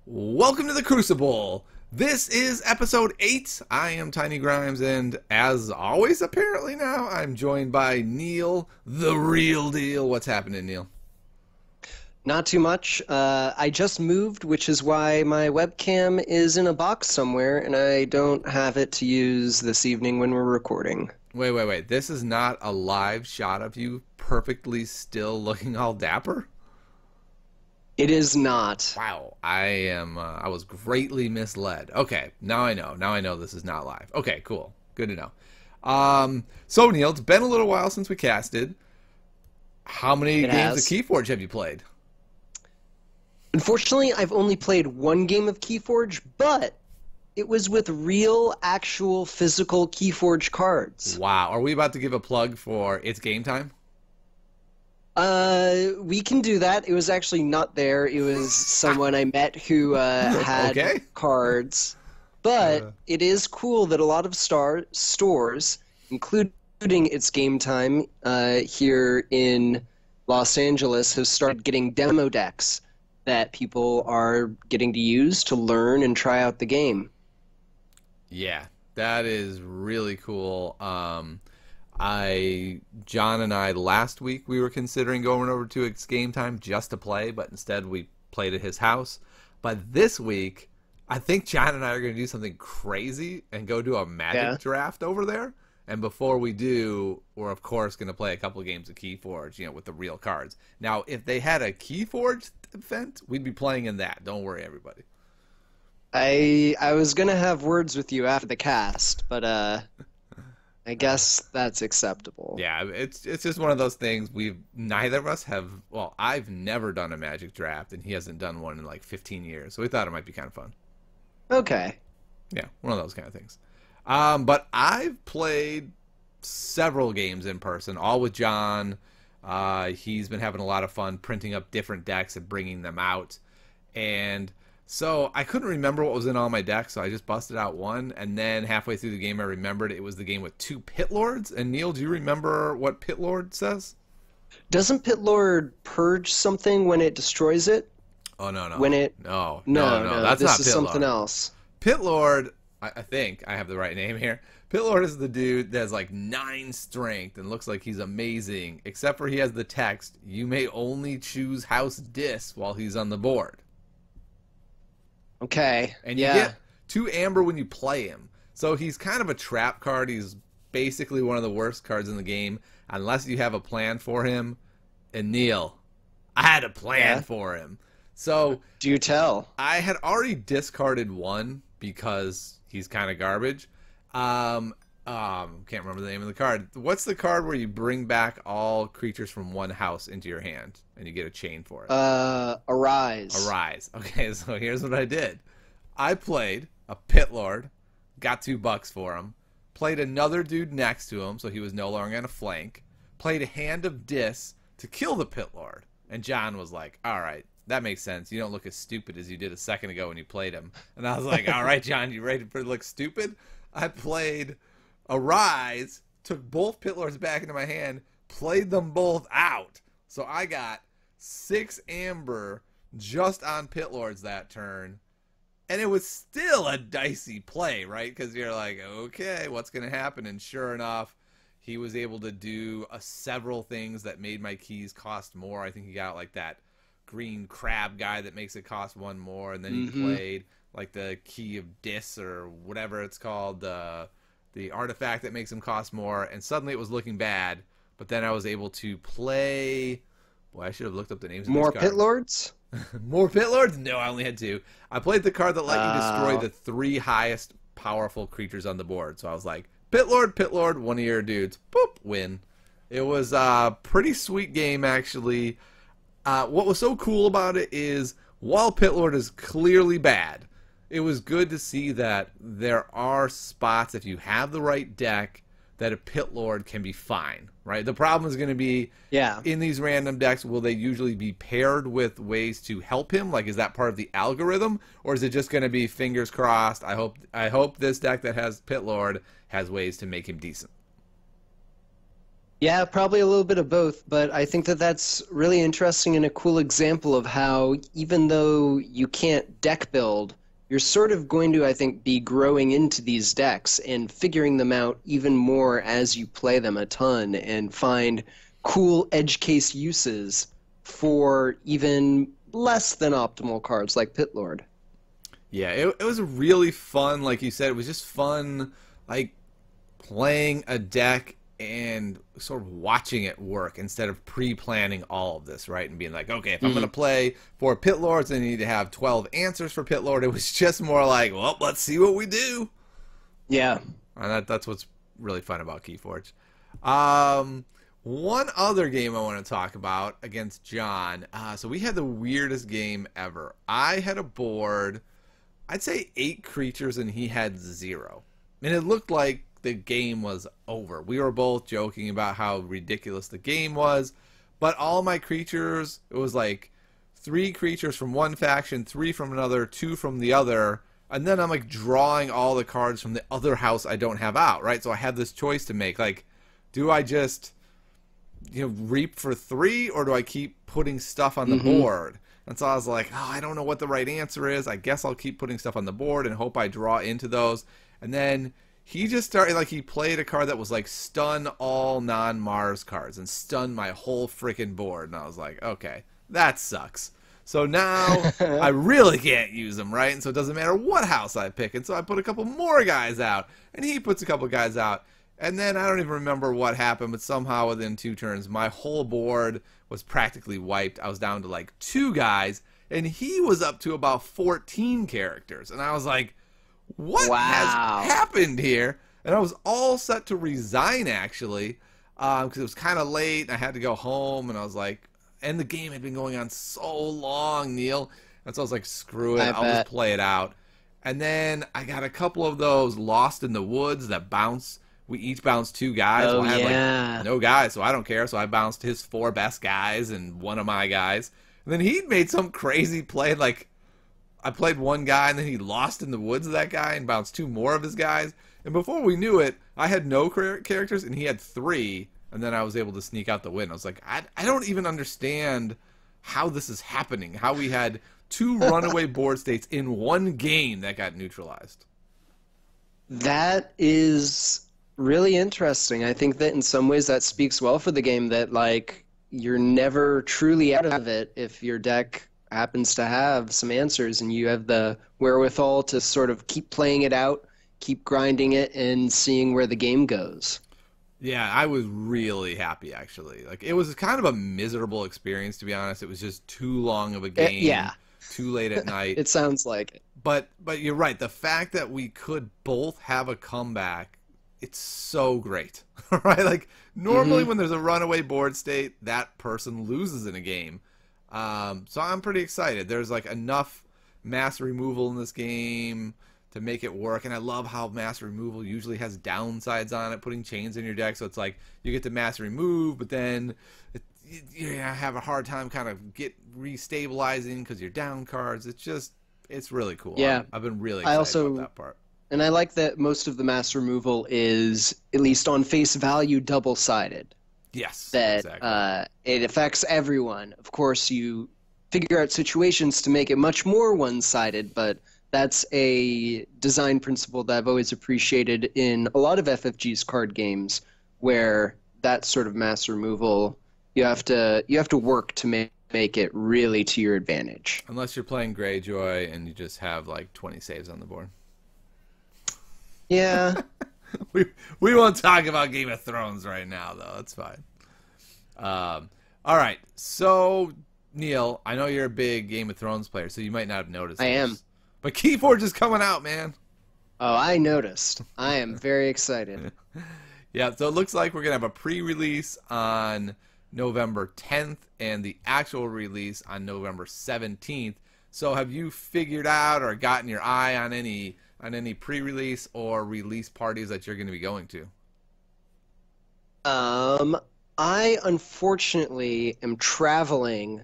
Welcome to the Crucible. This is episode 8. I am Tiny Grimes, and as always, apparently now, I'm joined by Neil, the real deal. What's happening, Neil? Not too much. I just moved, which is why my webcam is in a box somewhere, and I don't have it to use this evening when we're recording. Wait. This is not a live shot of you perfectly still looking all dapper? It is not. Wow, I was greatly misled. Okay, now I know. Now I know this is not live. Okay, cool. Good to know. So Neil, it's been a little while since we casted. How many games of Keyforge have you played? Unfortunately, I've only played one game of Keyforge, but it was with real, actual, physical Keyforge cards. Wow, are we about to give a plug for It's Game Time? We can do that. It was actually not there. It was someone I met who had cards. But it is cool that a lot of stores, including It's Game Time here in Los Angeles, have started getting demo decks that people are getting to use to learn and try out the game. Yeah, that is really cool. John and I last week we were considering going over to It's Game Time just to play, but instead we played at his house. But this week, I think John and I are going to do something crazy and go do a Magic draft over there. And before we do, we're of course going to play a couple of games of Keyforge, with the real cards. Now, if they had a Keyforge event, we'd be playing in that. Don't worry, everybody. I was going to have words with you after the cast, but I guess that's acceptable. Yeah, it's just one of those things. Neither of us have. Well, I've never done a Magic draft, and he hasn't done one in like 15 years. So we thought it might be kind of fun. Okay. Yeah, one of those kind of things. But I've played several games in person, all with John. He's been having a lot of fun printing up different decks and bringing them out, and so I couldn't remember what was in all my decks, so I just busted out one, and then halfway through the game I remembered it was the game with 2 Pit Lords. And Neil, do you remember what Pit Lord says? Doesn't Pit Lord purge something when it destroys it? Oh, no. When it... No, This that's not Pit Lord. is something else. Pit Lord, I think I have the right name here. Pit Lord is the dude that has like 9 strength and looks like he's amazing, except for he has the text, "You may only choose House Dis while he's on the board." Okay. And you get 2 amber when you play him. So he's kind of a trap card. He's basically one of the worst cards in the game, unless you have a plan for him. And Neil, I had a plan for him. So do tell. I had already discarded one because he's kind of garbage. Can't remember the name of the card. What's the card where you bring back all creatures from one house into your hand and you get a chain for it? Arise. Arise. Okay, so here's what I did. I played a Pit Lord, got $2 for him, played another dude next to him so he was no longer on a flank, played a Hand of Dis to kill the Pit Lord, and John was like, all right, that makes sense. You don't look as stupid as you did a second ago when you played him. And I was like, all right, John, you ready to look stupid? I played Arise, took both Pit Lords back into my hand, played them both out. So I got 6 amber just on Pit Lords that turn. And it was still a dicey play, right? Because you're like, okay, what's going to happen? And sure enough, he was able to do several things that made my keys cost more. I think he got like that green crab guy that makes it cost 1 more. And then he played like the Key of Dis or whatever it's called, the artifact that makes him cost more, and suddenly it was looking bad. But then I was able to play. Boy, I should have looked up the names of more these cards. Pit Lords? More Pit Lords? No, I only had 2. I played the card that let you destroy the 3 highest powerful creatures on the board. So I was like, Pit Lord, one of your dudes, boop, win. It was a pretty sweet game, actually. What was so cool about it is, while Pit Lord is clearly bad, it was good to see that there are spots, if you have the right deck, that a Pit Lord can be fine, right? The problem is going to be, in these random decks, will they usually be paired with ways to help him? Like, is that part of the algorithm? Or is it just going to be fingers crossed? I hope this deck that has Pit Lord has ways to make him decent. Yeah, probably a little bit of both, but I think that that's really interesting and a cool example of how even though you can't deck build, you're sort of going to, I think, be growing into these decks and figuring them out even more as you play them a ton and find cool edge case uses for even less than optimal cards like Pit Lord. Yeah, it was really fun. Like you said, it was just fun, like playing a deck and sort of watching it work instead of pre-planning all of this, right? And being like, okay, if I'm going to play for Pit Lords, I need to have 12 answers for Pit Lord. It was just more like, well, let's see what we do. Yeah. And that's what's really fun about Keyforge. One other game I want to talk about against John. So we had the weirdest game ever. I had a board, I'd say 8 creatures, and he had 0. And it looked like the game was over. We were both joking about how ridiculous the game was, but all my creatures, it was like 3 creatures from one faction, 3 from another, 2 from the other, and then I'm like drawing all the cards from the other house I don't have out, right? So I have this choice to make, like, do I just, reap for 3, or do I keep putting stuff on the board? And so I was like, oh, I don't know what the right answer is. I guess I'll keep putting stuff on the board and hope I draw into those. And then he just started, like, he played a card that was like stun all non-Mars cards and stun my whole freaking board. And I was like, okay, that sucks. So now I really can't use them, right? And so it doesn't matter what house I pick. And so I put a couple more guys out, and he puts a couple guys out. And then I don't even remember what happened, but somehow within 2 turns, my whole board was practically wiped. I was down to like 2 guys, and he was up to about 14 characters. And I was like, what has happened here? And I was all set to resign, actually, because it was kind of late, and I had to go home, and I was like, and the game had been going on so long, Neil. And so I was like, screw it, I'll just play it out. And then I got a couple of those Lost in the Woods that bounce. We each bounced 2 guys. Oh, well, I had like no guys, so I don't care. So I bounced his 4 best guys and one of my guys. And then he made some crazy play. Like, I played one guy, and then he lost in the woods of that guy and bounced 2 more of his guys. And before we knew it, I had no characters, and he had 3. And then I was able to sneak out the win. I was like, I don't even understand how this is happening. How we had 2 runaway board states in one game that got neutralized. That is really interesting. I think that in some ways that speaks well for the game, that like you're never truly out of it if your deck happens to have some answers and you have the wherewithal to sort of keep playing it out, keep grinding it, and seeing where the game goes. Yeah, I was really happy, actually. Like, it was kind of a miserable experience, to be honest. It was just too long of a game. Yeah. Too late at night. It sounds like it. But you're right. The fact that we could both have a comeback, it's so great, right? Like, normally when there's a runaway board state, that person loses in a game. So I'm pretty excited. There's like enough mass removal in this game to make it work, and I love how mass removal usually has downsides on it, putting chains in your deck. So it's like you get to mass remove, but then you have a hard time kind of restabilizing because you're down cards. It's really cool. Yeah, I've been really excited about that part. And I like that most of the mass removal is, at least on face value, double-sided. Yes, that exactly. It affects everyone. Of course, you figure out situations to make it much more one-sided, but that's a design principle that I've always appreciated in a lot of FFG's card games, where that sort of mass removal, you have to work to make it really to your advantage. Unless you're playing Greyjoy and you just have like 20 saves on the board. Yeah. we won't talk about Game of Thrones right now, though. That's fine. All right. So, Neil, I know you're a big Game of Thrones player, so you might not have noticed I am. But Keyforge is coming out, man. Oh, I noticed. I am very excited. Yeah, so it looks like we're going to have a pre-release on November 10th and the actual release on November 17th. So have you figured out or gotten your eye on any pre-release or release parties that you're going to be going to? I unfortunately am traveling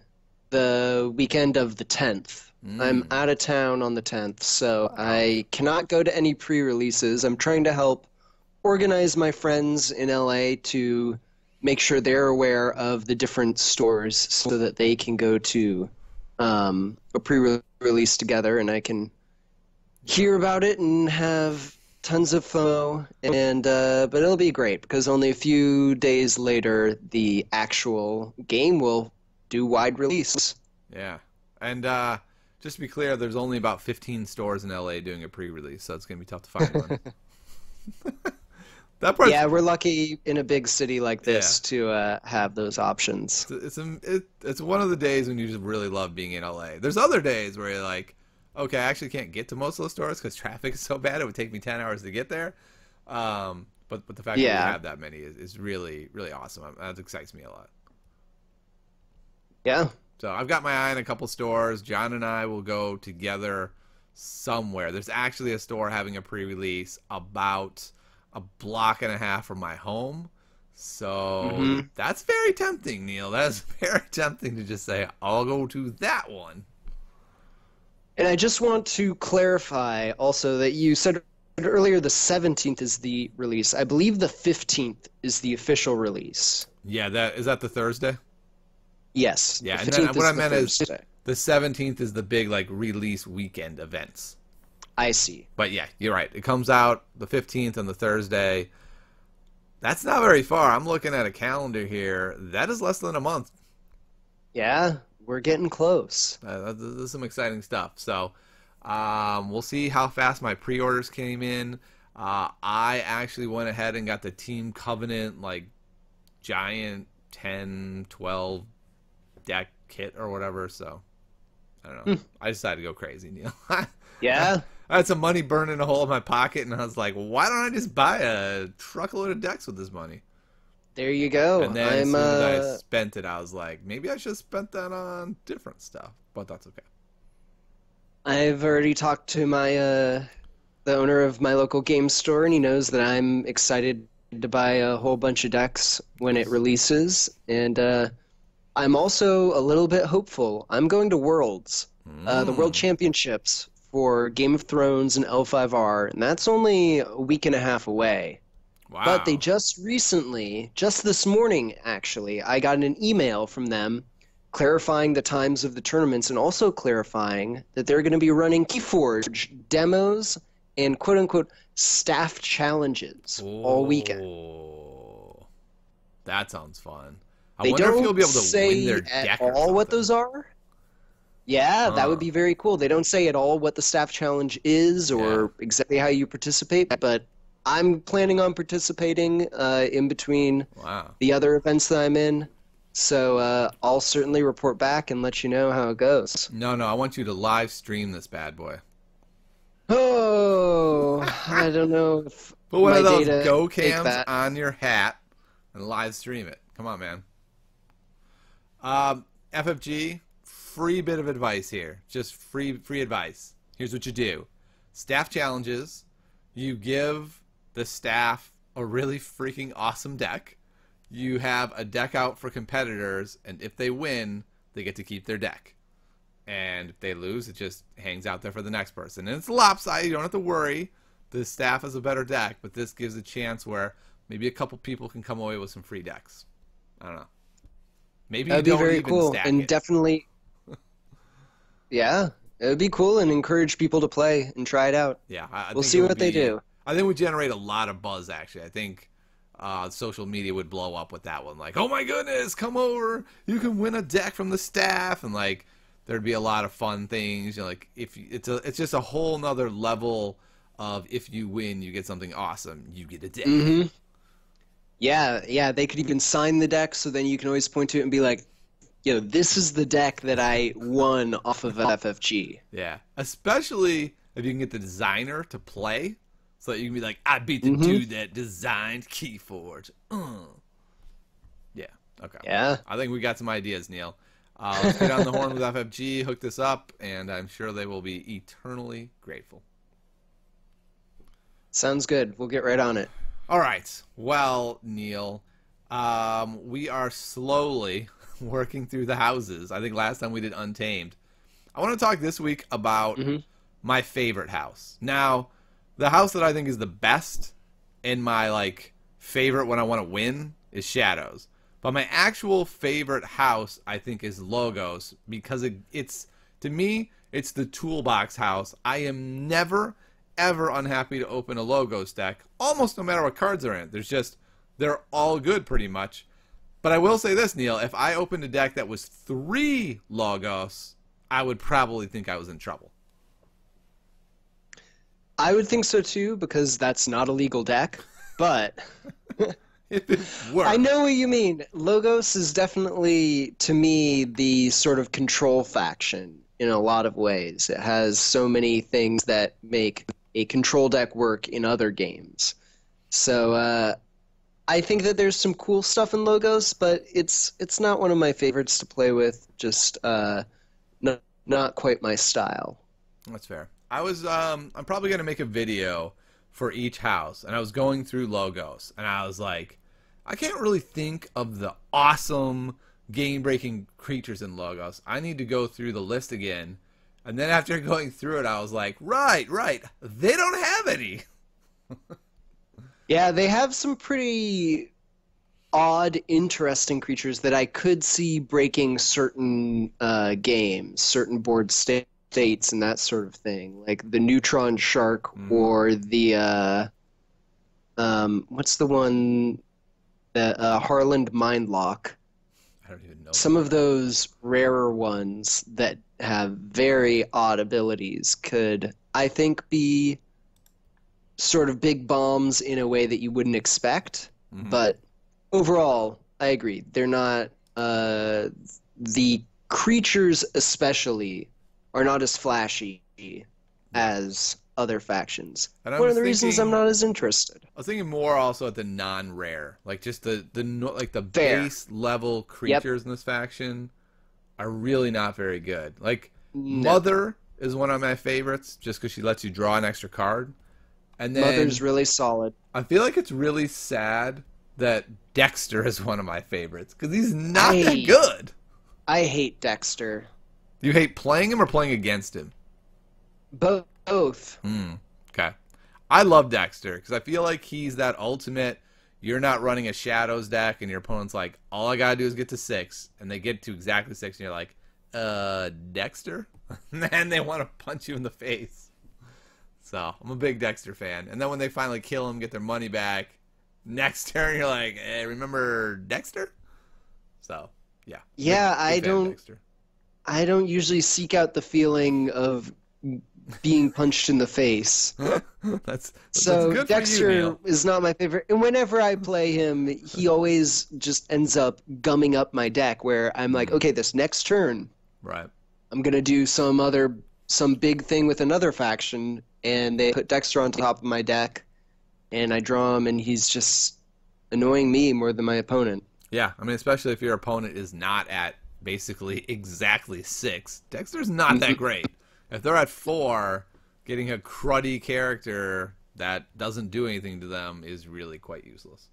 the weekend of the 10th. I'm out of town on the 10th, so I cannot go to any pre-releases. I'm trying to help organize my friends in LA to make sure they're aware of the different stores so that they can go to a pre-release together, and I can hear about it and have tons of FOMO. And but it'll be great because only a few days later, the actual game will do wide release. Yeah, and just to be clear, there's only about 15 stores in LA doing a pre-release, so it's gonna be tough to find one. Yeah, we're lucky in a big city like this to have those options. It's one of the days when you just really love being in LA. There's other days where you're like, okay, I actually can't get to most of those stores because traffic is so bad. It would take me 10 hours to get there. But the fact that we have that many is really, really awesome. That excites me a lot. Yeah. So I've got my eye on a couple stores. John and I will go together somewhere. There's actually a store having a pre-release about a block and a half from my home. So that's very tempting, Neil. That is very tempting to just say, I'll go to that one. And I just want to clarify also that you said earlier the 17th is the release. I believe the 15th is the official release. Yeah, is that the Thursday? Yes. Yeah, and then what I meant is the 17th is the big like release weekend events. I see. But yeah, you're right. It comes out the 15th on the Thursday. That's not very far. I'm looking at a calendar here. That is less than a month. Yeah, we're getting close. This is some exciting stuff. So we'll see how fast my pre-orders came in. I actually went ahead and got the Team Covenant like giant 10, 12 deck kit or whatever. So I don't know. I decided to go crazy, Neil. Yeah. I had some money burning a hole in my pocket, and I was like, why don't I just buy a truckload of decks with this money? There you go. And then as soon as I spent it, I was like, maybe I should have spent that on different stuff, but that's okay. I've already talked to the owner of my local game store, and he knows that I'm excited to buy a whole bunch of decks when it releases. And I'm also a little bit hopeful. I'm going to Worlds, the World Championships for Game of Thrones and L5R, and that's only a week and a half away. Wow. But they just recently, just this morning actually, I got an email from them clarifying the times of the tournaments and also clarifying that they're going to be running Keyforge demos and quote-unquote staff challenges all weekend. That sounds fun. I they wonder don't if you'll be able to say win their at deck or all what something. those are. Yeah, that would be very cool. They don't say at all what the staff challenge is or exactly how you participate, but I'm planning on participating in between the other events that I'm in. So I'll certainly report back and let you know how it goes. No, I want you to live stream this bad boy. Oh, I don't know if put one of those data Go cams on your hat and live stream it. Come on, man. FFG, free bit of advice here. Just free advice. Here's what you do. Staff challenges. You give the staff a really freaking awesome deck. You have a deck out for competitors, and if they win, they get to keep their deck. And if they lose, it just hangs out there for the next person. And it's lopsided. You don't have to worry. The staff has a better deck, but this gives a chance where maybe a couple people can come away with some free decks. I don't know. Maybe that'd you be don't very even cool, stack and it. definitely, yeah, it would be cool and encourage people to play and try it out. Yeah, we'll see what they do. I think we generate a lot of buzz. Actually, I think social media would blow up with that one. Like, oh my goodness, come over! You can win a deck from the staff, and like there'd be a lot of fun things. You know, like if it's just a whole nother level of if you win, you get something awesome. You get a deck. Yeah, they could even sign the deck, so then you can always point to it and be like, you know, this is the deck that I won off of FFG. Yeah, especially if you can get the designer to play, so that you can be like, I beat the dude that designed Keyforge. Yeah, okay. Yeah. I think we got some ideas, Neil. Let's get on the horn with FFG, hook this up, and I'm sure they will be eternally grateful. Sounds good. We'll get right on it. All right. Well, Neil, we are slowly working through the houses. I think last time we did Untamed. I want to talk this week about my favorite house. Now, the house that I think is the best in my like favorite when I want to win is Shadows. But my actual favorite house, I think, is Logos, because it's, to me, it's the toolbox house. I am never, ever unhappy to open a Logos deck, almost no matter what cards are in it. They're all good pretty much. But I will say this, Neil, if I opened a deck that was 3 Logos, I would probably think I was in trouble. I would think so too, because that's not a legal deck, but If it were. I know what you mean. Logos is definitely, to me, the sort of control faction in a lot of ways. It has so many things that make a control deck work in other games. So I think that there's some cool stuff in Logos, but it's not one of my favorites to play with. Just not quite my style. That's fair. I'm probably gonna make a video for each house, and I was going through Logos, and I was like, I can't really think of the awesome game-breaking creatures in Logos. I need to go through the list again. And then after going through it, I was like, right, they don't have any. Yeah, they have some pretty odd, interesting creatures that I could see breaking certain games, certain board states, and that sort of thing. Like the Neutron Shark or the what's the one, the Harland Mindlock. I don't even know. Some of those rarer ones that have very odd abilities could, I think, be sort of big bombs in a way that you wouldn't expect. But overall, I agree. They're not, the creatures especially are not as flashy as other factions. One of the reasons I'm not as interested. I was thinking more also at the non-rare, like just the base level creatures in this faction are really not very good. Like Mother is one of my favorites, just because she lets you draw an extra card. And then Mother's really solid. I feel like it's really sad that Dexter is one of my favorites, because he's not that good. I hate Dexter. You hate playing him or playing against him? Both. Okay. I love Dexter, because I feel like he's that ultimate, you're not running a Shadows deck, and your opponent's like, all I gotta do is get to 6, and they get to exactly 6, and you're like, Dexter? And they want to punch you in the face. So, I'm a big Dexter fan. And then when they finally kill him, get their money back, next turn you're like, hey, remember Dexter? So, yeah. Yeah, I don't usually seek out the feeling of being punched in the face. that's so good Dexter for you, Neil. is not my favorite. And whenever I play him, he always just ends up gumming up my deck, where I'm like, okay, this next turn, right, I'm gonna do some big thing with another faction, and they put Dexter on top of my deck, and I draw him, and he's just annoying me more than my opponent. Yeah, I mean, especially if your opponent is not at basically exactly 6. Dexter's not that great. If they're at 4, getting a cruddy character that doesn't do anything to them is really quite useless.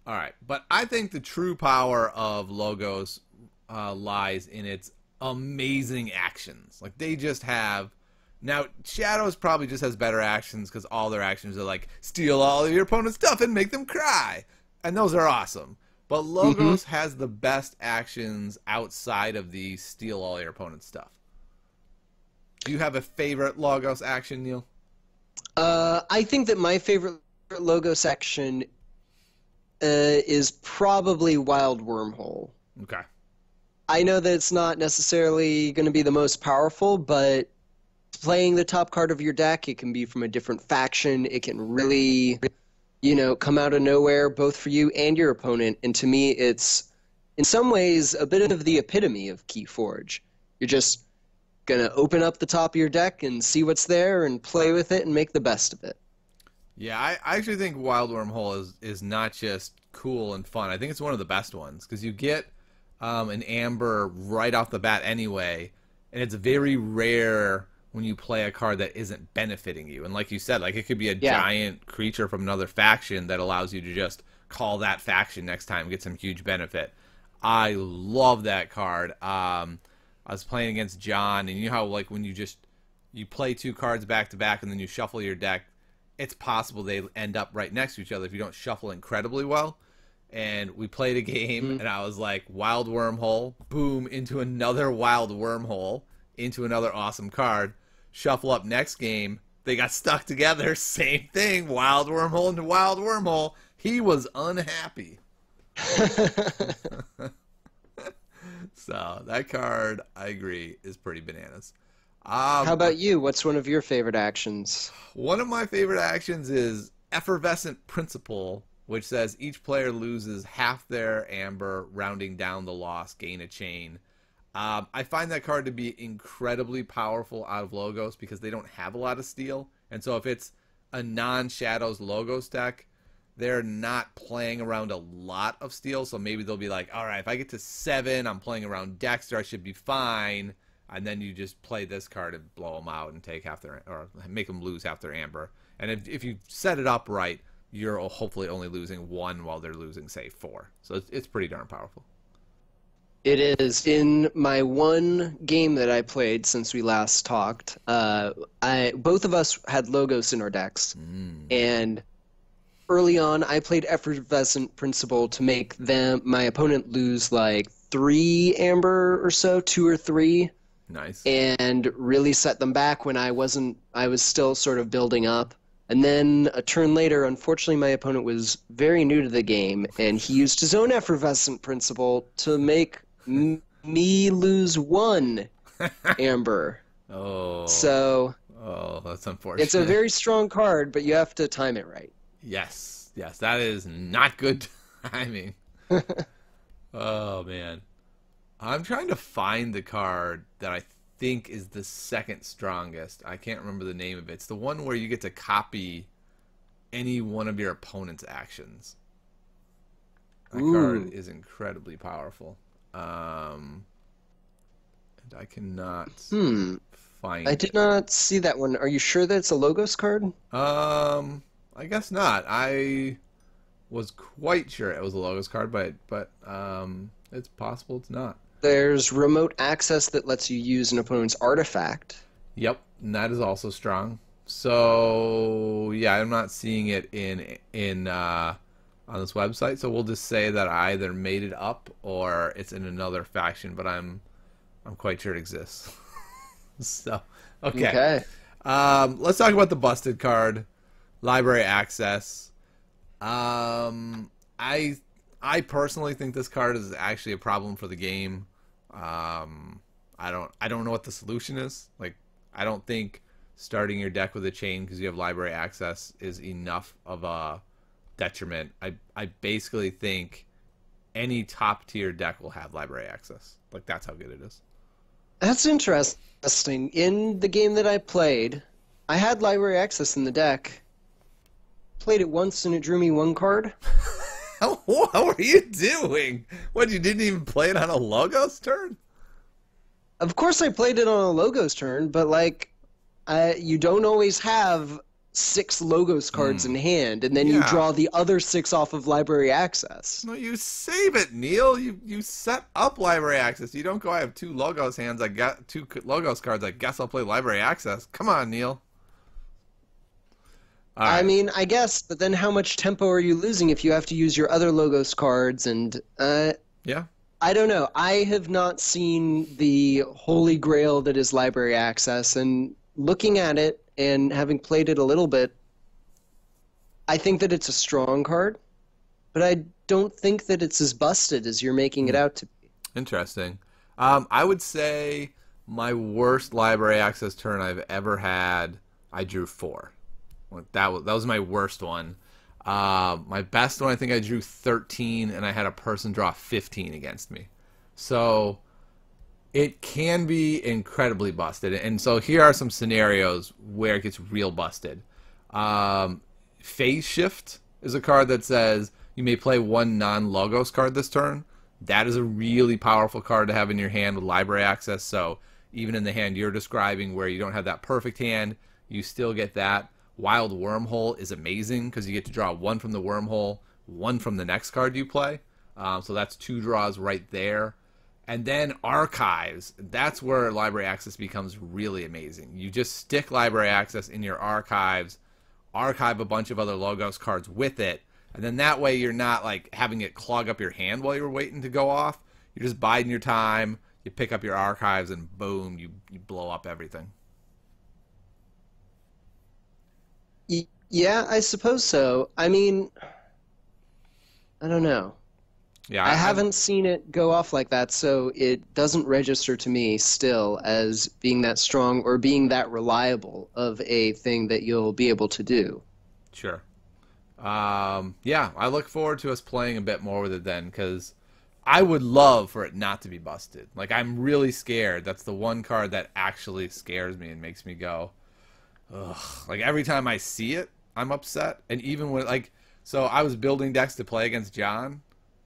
All right, but I think the true power of Logos lies in its amazing actions. Like, they just have... Now, Shadows probably just has better actions, because all their actions are like, steal all of your opponent's stuff and make them cry. And those are awesome. But Logos has the best actions outside of the steal all your opponent's stuff. Do you have a favorite Logos action, Neil? I think that my favorite Logos action is probably Wild Wormhole. Okay. I know that it's not necessarily going to be the most powerful, but playing the top card of your deck, it can be from a different faction. It can really, come out of nowhere, both for you and your opponent. And to me, it's, in some ways, a bit of the epitome of Keyforge. You're just going to open up the top of your deck and see what's there and play with it and make the best of it. Yeah, I actually think Wild Wormhole is not just cool and fun. I think it's one of the best ones, because you get an Amber right off the bat anyway, and it's very rare when you play a card that isn't benefiting you. And like you said, like, it could be a giant creature from another faction that allows you to just call that faction next time, get some huge benefit. I love that card. I was playing against John, and you know how, like, when you play 2 cards back to back and then you shuffle your deck, it's possible they end up right next to each other if you don't shuffle incredibly well. And we played a game, and I was like, wild wormhole, boom, into another wild wormhole, into another awesome card. Shuffle up next game, they got stuck together, same thing, wild wormhole into wild wormhole. He was unhappy. So that card, I agree, is pretty bananas. How about you? What's one of your favorite actions? One of my favorite actions is Effervescent Principle, which says each player loses half their amber, rounding down the loss, gain a chain. I find that card to be incredibly powerful out of Logos because they don't have a lot of steel. And so if it's a non-Shadows Logos deck, they're not playing around a lot of steel. So maybe they'll be like, all right, if I get to 7, I'm playing around Dexter, I should be fine. And then you just play this card and blow them out and take half their, or make them lose half their amber. And if you set it up right, you're hopefully only losing 1 while they're losing, say, 4. So it's pretty darn powerful. It is. In my one game that I played since we last talked, both of us had Logos in our decks. And early on, I played Effervescent Principle to make my opponent lose like 3 amber or so, 2 or 3. Nice. And really set them back when I was still sort of building up. And then a turn later, unfortunately, my opponent was very new to the game, and he used his own Effervescent Principle to make me lose 1 amber. So that's unfortunate. It's a very strong card, but you have to time it right. Yes, that is not good timing. Oh, man. I'm trying to find the card that I think is the second strongest. I can't remember the name of it. It's the one where you get to copy any one of your opponent's actions. That card is incredibly powerful. And I cannot find I did not see that one. Are you sure that it's a Logos card? I guess not. I was quite sure it was a Logos card, but it's possible it's not. There's remote access that lets you use an opponent's artifact. Yep, and that is also strong. So yeah, I'm not seeing it in on this website. So we'll just say that I either made it up or it's in another faction. But I'm quite sure it exists. So okay. Let's talk about the busted card, library access. I personally think this card is actually a problem for the game. I don't know what the solution is. Like, I don't think starting your deck with a chain because you have library access is enough of a detriment. I basically think any top tier deck will have library access. Like, that's how good it is. That's interesting. In the game that I played, I had library access in the deck. Played it once and it drew me 1 card. What were you doing? What, you didn't even play it on a Logos turn? Of course I played it on a Logos turn, but like, you don't always have 6 Logos cards in hand, and then you draw the other 6 off of library access. No, you save it, Neil. You set up library access. You don't go, I have 2 Logos hands, I got 2 Logos cards, I guess I'll play library access. Come on, Neil. Right. I mean, I guess, but then how much tempo are you losing if you have to use your other Logos cards? And yeah, I don't know. I have not seen the holy grail that is library access, and looking at it and having played it a little bit, I think that it's a strong card, but I don't think that it's as busted as you're making it out to be. Interesting. I would say my worst library access turn I've ever had, I drew 4. That was my worst one. My best one, I think I drew 13, and I had a person draw 15 against me. So it can be incredibly busted. And so here are some scenarios where it gets real busted. Phase Shift is a card that says you may play 1 non-Logos card this turn. That is a really powerful card to have in your hand with library access. So even in the hand you're describing where you don't have that perfect hand, you still get that. Wild Wormhole is amazing because you get to draw 1 from the wormhole, 1 from the next card you play. So that's 2 draws right there. And then Archives. That's where library access becomes really amazing. You just stick library access in your Archives archive a bunch of other Logos cards with it, and then that way you're not like having it clog up your hand while you're waiting to go off. You're just biding your time. You pick up your archives, and boom, you blow up everything. Yeah, I suppose so. I mean, I don't know. Yeah, I haven't seen it go off like that, so it doesn't register to me still as being that strong or being that reliable of a thing that you'll be able to do. Sure. Yeah, I look forward to us playing a bit more with it then, because I would love for it not to be busted. Like, I'm really scared. That's the one card that actually scares me and makes me go, ugh. Like, every time I see it, I'm upset. And even when, like, so I was building decks to play against John,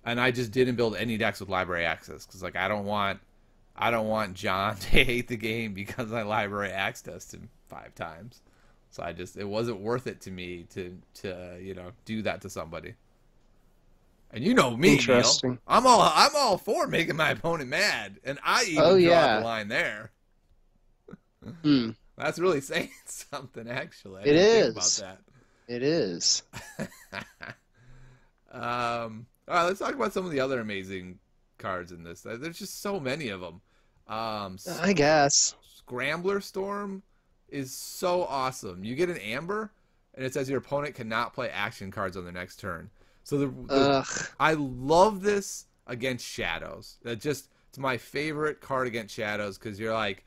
and I just didn't build any decks with library access because, like, I don't want John to hate the game because I library accessed him 5 times. So it wasn't worth it to me to do that to somebody. And you know me, Interesting. Neil. I'm all for making my opponent mad, and I even draw the line there. That's really saying something, actually. I didn't think about that. It is. All right, let's talk about some of the other amazing cards in this. There's just so many of them. I guess. Scrambler Storm is so awesome. You get an Amber, and it says your opponent cannot play action cards on their next turn. So I love this against Shadows. It's my favorite card against Shadows because you're like,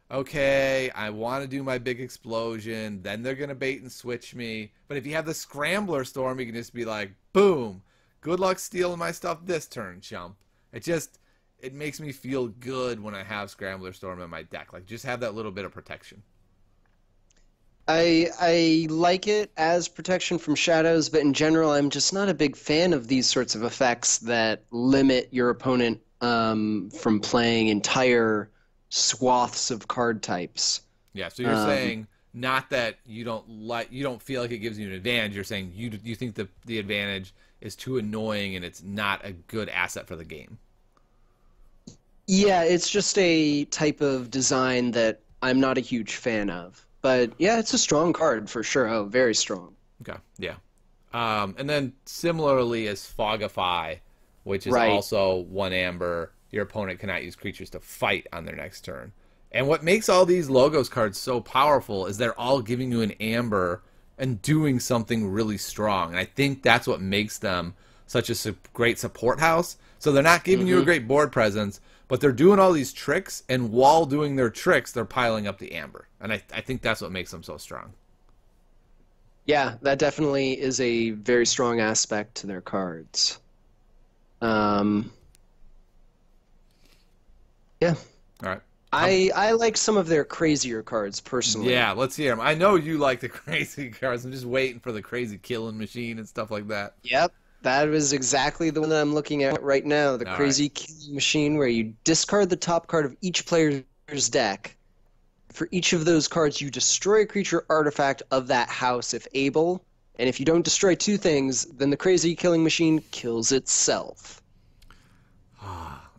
okay, I want to do my big explosion. Then they're going to bait and switch me. But if you have the Scrambler Storm, you can just be like, boom. Good luck stealing my stuff this turn, chump. It makes me feel good when I have Scrambler Storm in my deck. Like, just have that little bit of protection. I like it as protection from shadows, but in general, I'm just not a big fan of these sorts of effects that limit your opponent from playing entire swaths of card types. Yeah, so you're saying not that you don't feel like it gives you an advantage. You're saying you think the advantage is too annoying and it's not a good asset for the game. Yeah, it's just a type of design that I'm not a huge fan of. But yeah, it's a strong card for sure. Oh, very strong. Okay, yeah. And then similarly as Fogify, which is also 1 Amber, your opponent cannot use creatures to fight on their next turn. And what makes all these Logos cards so powerful is they're all giving you an Amber and doing something really strong. And I think that's what makes them such a great support house. So they're not giving you a great board presence, but they're doing all these tricks, and while doing their tricks, they're piling up the Amber. And I think that's what makes them so strong. Yeah, that definitely is a very strong aspect to their cards. Yeah. All right. I like some of their crazier cards, personally. Yeah, let's hear them. I know you like the crazy cards. I'm just waiting for the crazy killing machine and stuff like that. Yep, that was exactly the one that I'm looking at right now. The crazy killing machine, where you discard the top card of each player's deck. For each of those cards, you destroy a creature artifact of that house if able. And if you don't destroy 2 things, then the crazy killing machine kills itself.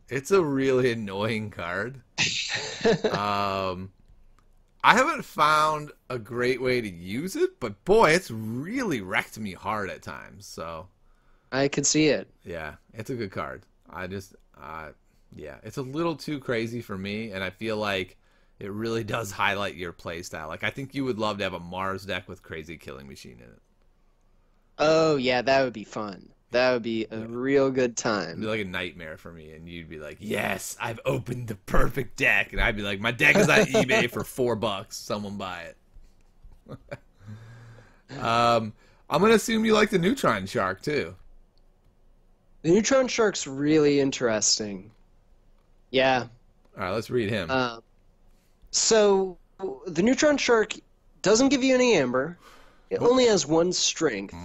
It's a really annoying card. I haven't found a great way to use it, but boy, it's really wrecked me hard at times. So I could see it. Yeah, it's a good card. Yeah, it's a little too crazy for me, and I feel like it really does highlight your play style. Like, I think you would love to have a Mars deck with crazy killing machine in it. Oh yeah, that would be fun. That would be a real good time. It'd be like a nightmare for me, and you'd be like, yes, I've opened the perfect deck. And I'd be like, my deck is on eBay for $4. Someone buy it. I'm going to assume you like the Neutron Shark, too. The Neutron Shark's really interesting. Yeah. All right, let's read him. So, the Neutron Shark doesn't give you any amber. It only has 1 strength.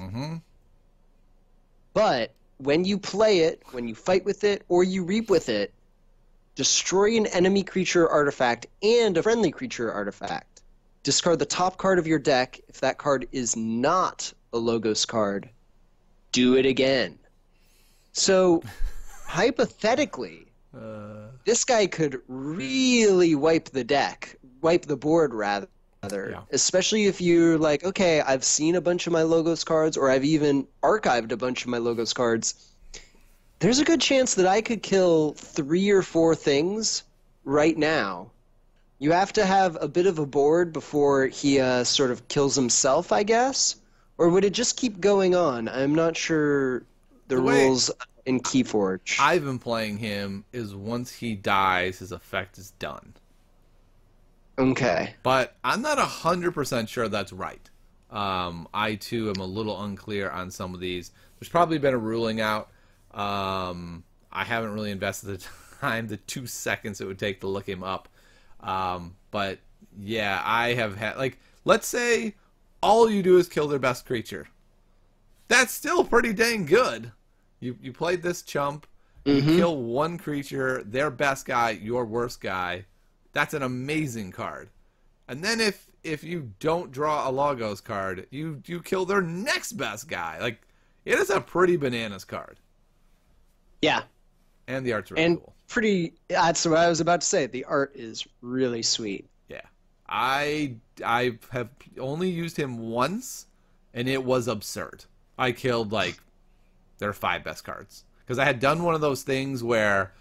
But when you play it, when you fight with it, or you reap with it, destroy an enemy creature artifact and a friendly creature artifact. Discard the top card of your deck. If that card is not a Logos card, do it again. So, hypothetically, this guy could really wipe the board, rather, Yeah. Especially if you're like, okay, I've seen a bunch of my Logos cards, or I've even archived a bunch of my Logos cards. There's a good chance that I could kill 3 or 4 things right now. You have to have a bit of a board before he sort of kills himself, I guess? Or would it just keep going on? I'm not sure the rules in Keyforge. I've been playing him is once he dies, his effect is done. Okay. But I'm not 100% sure that's right. I, too, am a little unclear on some of these. There's probably been a ruling out. I haven't really invested the time, the 2 seconds it would take to look him up. But, yeah, I have had... Like, let's say all you do is kill their best creature. That's still pretty dang good. You played this chump. You kill one creature, their best guy, your worst guy. That's an amazing card. And then if you don't draw a Logos card, you kill their next best guy. Like, it is a pretty bananas card. Yeah. And the art's really cool. That's what I was about to say. The art is really sweet. Yeah. I have only used him once, and it was absurd. I killed, like, their 5 best cards. Because I had done one of those things where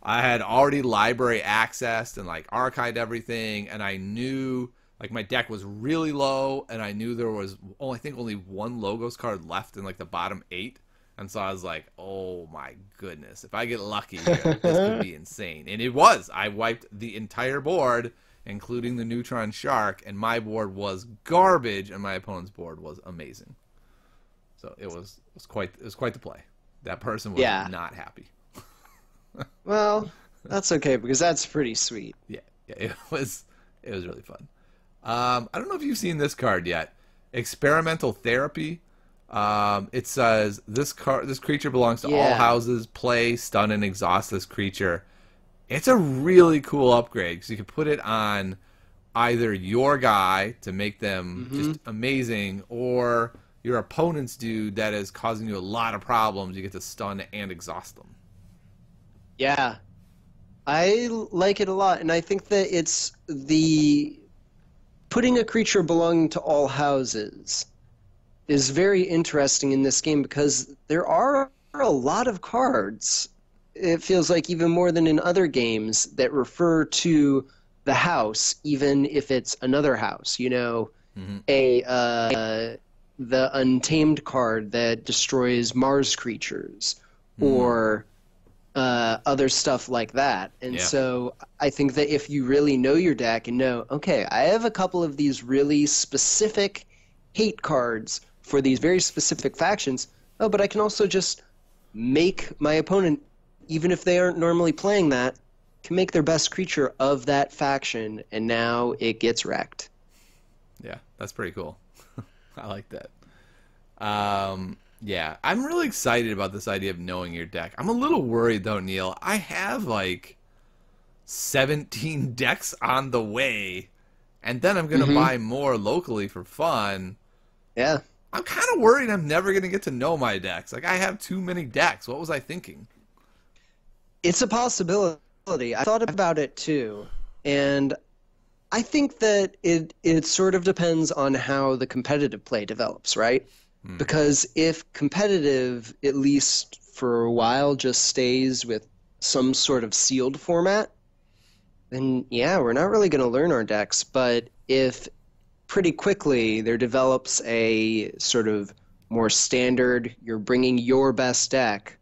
I had already library accessed and, like, archived everything, and I knew, like, my deck was really low, and I knew there was, I think, only 1 Logos card left in, like, the bottom 8. And so I was like, oh, my goodness. If I get lucky, this could be insane. And it was. I wiped the entire board, including the Neutron Shark, and my board was garbage, and my opponent's board was amazing. So it was quite the play. That person was not happy. Well, that's okay because that's pretty sweet. Yeah, it was really fun. I don't know if you've seen this card yet. Experimental Therapy. It says this creature belongs to all houses. Play, stun, and exhaust this creature. It's a really cool upgrade because you can put it on either your guy to make them just amazing, or your opponent's dude that is causing you a lot of problems. You get to stun and exhaust them. Yeah, I like it a lot, and I think that it's putting a creature belonging to all houses is very interesting in this game because there are a lot of cards. It feels like even more than in other games that refer to the house, even if it's another house. You know, the Untamed card that destroys Mars creatures, or other stuff like that. And so I think that if you really know your deck and know, okay, I have a couple of these really specific hate cards for these very specific factions, but I can also just make my opponent, even if they aren't normally playing that, can make their best creature of that faction, and now it gets wrecked. Yeah, that's pretty cool. I like that. Yeah, I'm really excited about this idea of knowing your deck. I'm a little worried, though, Neil. I have, like, 17 decks on the way, and then I'm going to buy more locally for fun. Yeah. I'm kind of worried I'm never going to get to know my decks. Like, I have too many decks. What was I thinking? It's a possibility. I thought about it, too, and I think that it sort of depends on how the competitive play develops, right? Because if competitive, at least for a while, just stays with some sort of sealed format, then yeah, we're not really going to learn our decks. But if pretty quickly there develops a sort of more standard, you're bringing your best deck,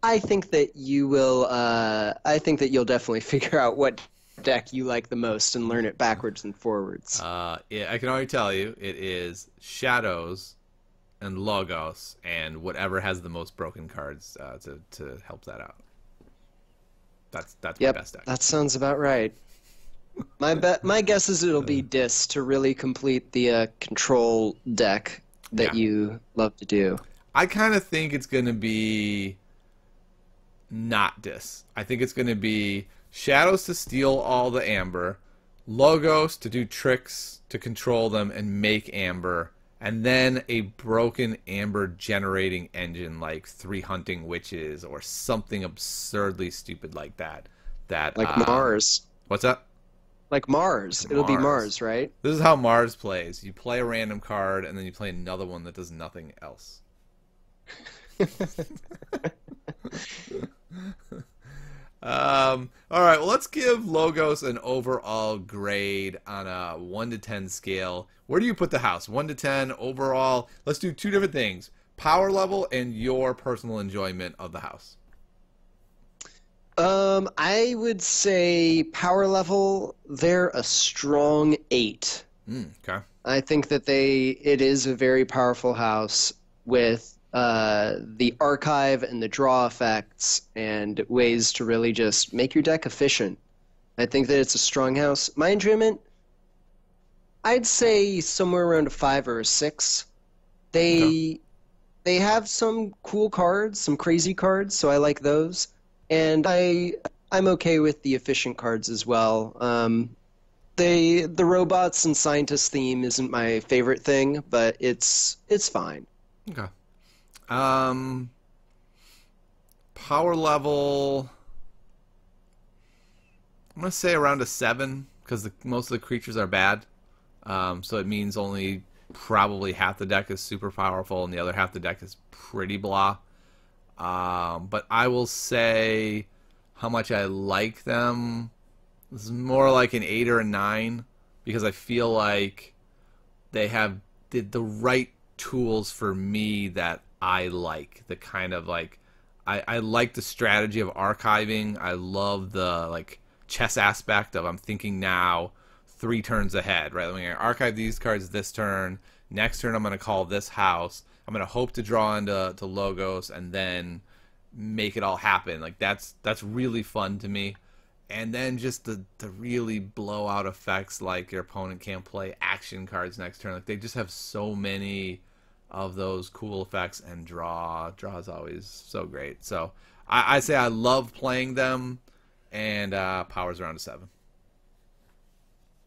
I think that you will. I think that you'll definitely figure out what deck you like the most and learn it backwards and forwards. Yeah, I can already tell you it is Shadows and Logos and whatever has the most broken cards to help that out. That's my best deck. That sounds about right. My guess is it'll be Dis to really complete the control deck that you love to do. I kind of think it's going to be not Dis. I think it's going to be Shadows to steal all the amber, Logos to do tricks to control them and make amber, and then a broken amber generating engine like 3 Hunting Witches or something absurdly stupid like that. Like Mars. What's that? Like Mars. It'll be Mars, right? This is how Mars plays. You play a random card, and then you play another one that does nothing else. All right, well, let's give Logos an overall grade on a 1 to 10 scale. Where do you put the house? 1 to 10 overall. Let's do two different things. Power level and your personal enjoyment of the house. I would say power level, they're a strong 8. Okay. I think that it is a very powerful house with the archive and the draw effects and ways to really just make your deck efficient. I think that it's a strong house. My enjoyment, I'd say somewhere around a 5 or a 6. They have some cool cards, some crazy cards, so I like those. And I'm okay with the efficient cards as well. The robots and scientist theme isn't my favorite thing, but it's fine. Okay. Power level, I'm gonna say around a 7 because most of the creatures are bad. So it means only probably half the deck is super powerful and the other half the deck is pretty blah. But I will say how much I like them. This is more like an 8 or a 9 because I feel like they have the right tools for me that I like. The kind of like I like the strategy of archiving. I love the like chess aspect of I'm thinking now 3 turns ahead, right? I'm going to archive these cards this turn. Next turn I'm going to call this house. I'm going to hope to draw into Logos and then make it all happen. Like that's really fun to me. And then just the really blowout effects, like your opponent can't play action cards next turn. Like they just have so many of those cool effects, and draw is always so great. So I say I love playing them, and power's around a 7.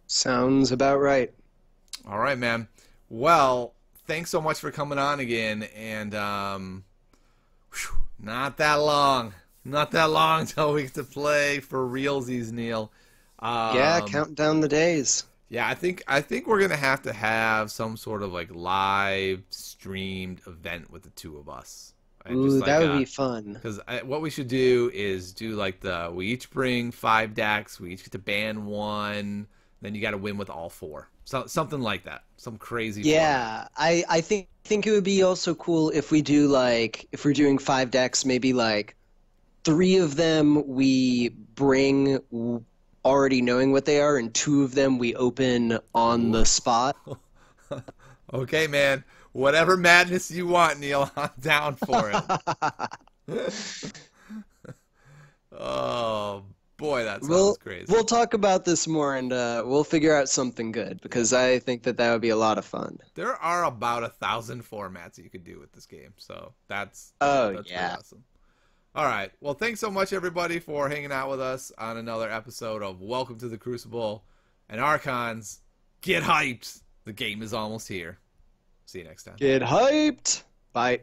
Sounds about right. All right, man. Well, thanks so much for coming on again, and not that long till we get to play for realsies, Neil. Yeah, counting down the days. Yeah, I think we're gonna have to have some sort of like live streamed event with the two of us. Ooh, that would be fun. Because what we should do is do like we each bring 5 decks, we each get to ban 1, then you got to win with all 4. So something like that, some crazy. Yeah, I think it would be also cool if we do like if we're doing 5 decks, maybe like 3 of them we bring already knowing what they are, and 2 of them we open on the spot. Okay, man. Whatever madness you want, Neil, I'm down for it. Oh, boy, that sounds crazy. We'll talk about this more, and we'll figure out something good, because I think that would be a lot of fun. There are about 1,000 formats you could do with this game, so that's yeah. pretty awesome. All right. Well, thanks so much, everybody, for hanging out with us on another episode of Welcome to the Crucible. And Archons, get hyped. The game is almost here. See you next time. Get hyped. Bye.